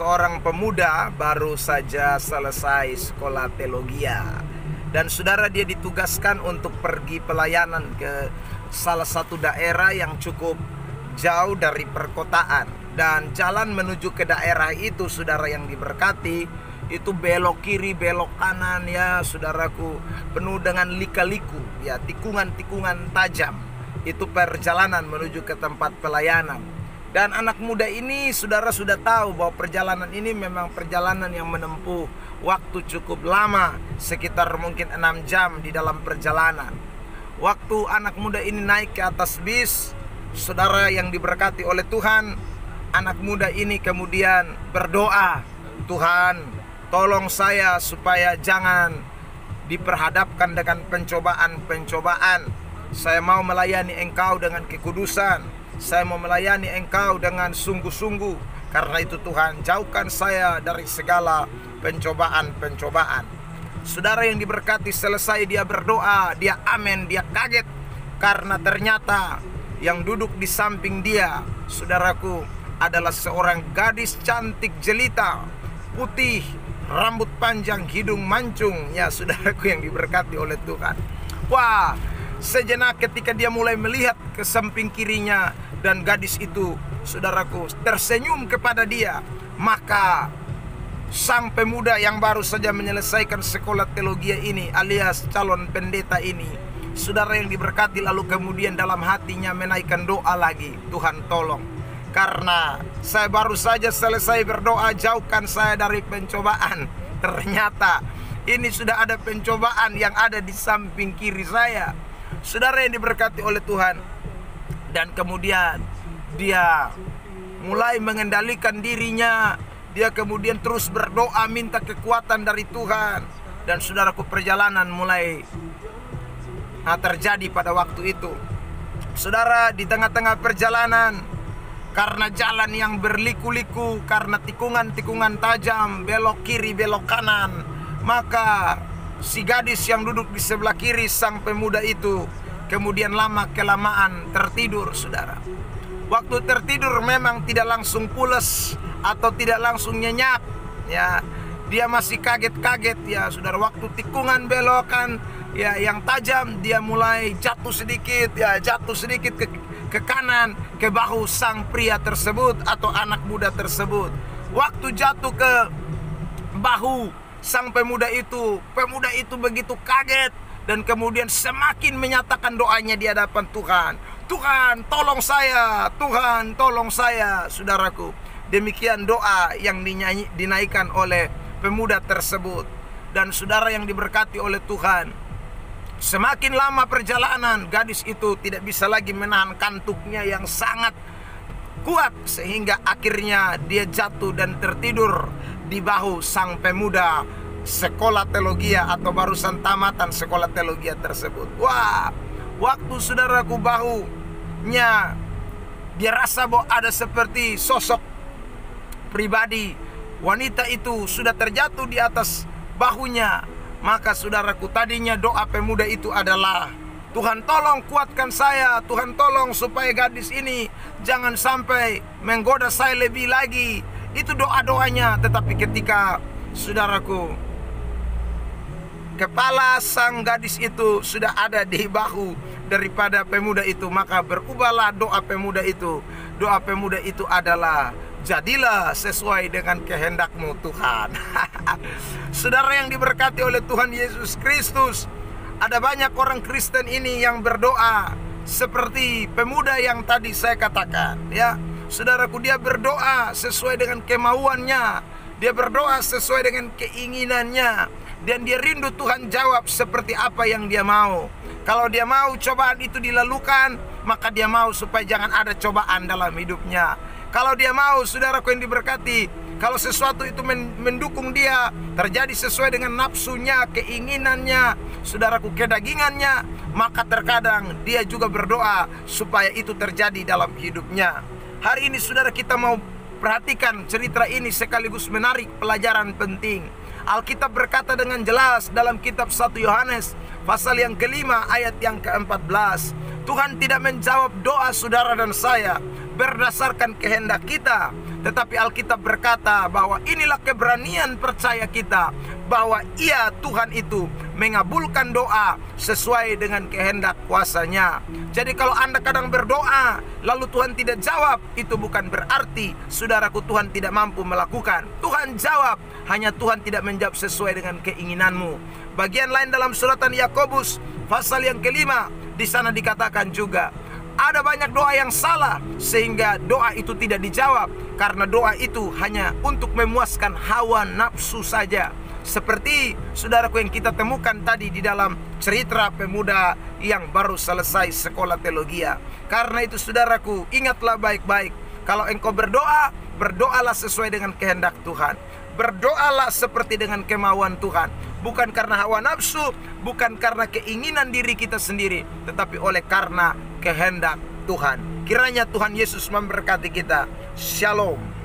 seorang pemuda baru saja selesai sekolah teologia. Dan saudara, dia ditugaskan untuk pergi pelayanan ke salah satu daerah yang cukup jauh dari perkotaan. Dan jalan menuju ke daerah itu, saudara yang diberkati, itu belok kiri, belok kanan ya saudaraku, penuh dengan lika-liku ya, tikungan-tikungan tajam. Itu perjalanan menuju ke tempat pelayanan. Dan anak muda ini, saudara sudah tahu bahwa perjalanan ini memang perjalanan yang menempuh waktu cukup lama, sekitar mungkin 6 jam di dalam perjalanan. Waktu anak muda ini naik ke atas bis, saudara yang diberkati oleh Tuhan, anak muda ini kemudian berdoa, "Tuhan, tolong saya supaya jangan diperhadapkan dengan pencobaan-pencobaan. Saya mau melayani Engkau dengan kekudusan. Saya mau melayani Engkau dengan sungguh-sungguh. Karena itu Tuhan, jauhkan saya dari segala pencobaan-pencobaan." Saudara yang diberkati, selesai dia berdoa, dia amin, dia kaget. Karena ternyata yang duduk di samping dia, saudaraku, adalah seorang gadis cantik jelita, putih, rambut panjang, hidung mancung ya saudaraku yang diberkati oleh Tuhan. Wah, sejenak ketika dia mulai melihat ke samping kirinya dan gadis itu, saudaraku, tersenyum kepada dia, maka sang pemuda yang baru saja menyelesaikan sekolah teologia ini alias calon pendeta ini, saudara yang diberkati, lalu kemudian dalam hatinya menaikkan doa lagi, "Tuhan tolong, karena saya baru saja selesai berdoa, jauhkan saya dari pencobaan. Ternyata ini sudah ada pencobaan yang ada di samping kiri saya." Saudara yang diberkati oleh Tuhan. Dan kemudian dia mulai mengendalikan dirinya. Dia kemudian terus berdoa, minta kekuatan dari Tuhan. Dan saudaraku, perjalanan mulai terjadi pada waktu itu. Saudara, di tengah-tengah perjalanan, karena jalan yang berliku-liku, karena tikungan-tikungan tajam, belok kiri, belok kanan, maka si gadis yang duduk di sebelah kiri sang pemuda itu kemudian lama-kelamaan tertidur, saudara. Waktu tertidur memang tidak langsung pules atau tidak langsung nyenyak ya. Dia masih kaget-kaget ya, saudara. Waktu tikungan belokan ya yang tajam, dia mulai jatuh sedikit ke kanan, ke bahu sang pria tersebut atau anak muda tersebut. Waktu jatuh ke bahu sang pemuda itu begitu kaget dan kemudian semakin menyatakan doanya di hadapan Tuhan. "Tuhan, tolong saya, Tuhan, tolong saya." Saudaraku, demikian doa yang dinaikkan oleh pemuda tersebut. Dan saudara yang diberkati oleh Tuhan, semakin lama perjalanan, gadis itu tidak bisa lagi menahan kantuknya yang sangat kuat, sehingga akhirnya dia jatuh dan tertidur di bahu sang pemuda sekolah teologia atau barusan tamatan sekolah teologia tersebut. Wah, waktu saudaraku bahunya, dia rasa bahwa ada seperti sosok pribadi wanita itu sudah terjatuh di atas bahunya. Maka saudaraku, tadinya doa pemuda itu adalah, "Tuhan tolong kuatkan saya, Tuhan tolong supaya gadis ini jangan sampai menggoda saya lebih lagi." Itu doa-doanya. Tetapi ketika saudaraku, kepala sang gadis itu sudah ada di bahu daripada pemuda itu, maka berubahlah doa pemuda itu. Doa pemuda itu adalah, "Jadilah sesuai dengan kehendak-Mu Tuhan." Saudara yang diberkati oleh Tuhan Yesus Kristus, ada banyak orang Kristen ini yang berdoa seperti pemuda yang tadi saya katakan ya. Saudaraku, dia berdoa sesuai dengan kemauannya, dia berdoa sesuai dengan keinginannya, dan dia rindu Tuhan jawab seperti apa yang dia mau. Kalau dia mau cobaan itu dilalukan, maka dia mau supaya jangan ada cobaan dalam hidupnya. Kalau dia mau, saudaraku yang diberkati, kalau sesuatu itu mendukung dia, terjadi sesuai dengan nafsunya, keinginannya, saudaraku, kedagingannya, maka terkadang dia juga berdoa supaya itu terjadi dalam hidupnya. Hari ini saudara, kita mau perhatikan cerita ini sekaligus menarik pelajaran penting. Alkitab berkata dengan jelas dalam kitab 1 Yohanes pasal yang kelima ayat yang ke-14, Tuhan tidak menjawab doa saudara dan saya berdasarkan kehendak kita, Tetapi Alkitab berkata bahwa inilah keberanian percaya kita, bahwa Ia, Tuhan itu, mengabulkan doa sesuai dengan kehendak kuasa-Nya. Jadi kalau Anda kadang berdoa lalu Tuhan tidak jawab, itu bukan berarti saudaraku Tuhan tidak mampu melakukan. Tuhan jawab, hanya Tuhan tidak menjawab sesuai dengan keinginanmu. Bagian lain dalam suratan Yakobus pasal yang kelima, di sana dikatakan juga ada banyak doa yang salah sehingga doa itu tidak dijawab, karena doa itu hanya untuk memuaskan hawa nafsu saja. Seperti saudaraku yang kita temukan tadi di dalam cerita pemuda yang baru selesai sekolah teologi. Karena itu saudaraku, ingatlah baik-baik, kalau engkau berdoa, berdoalah sesuai dengan kehendak Tuhan. Berdoalah seperti dengan kemauan Tuhan, bukan karena hawa nafsu, bukan karena keinginan diri kita sendiri, tetapi oleh karena kehendak Tuhan. Kiranya Tuhan Yesus memberkati kita. Shalom.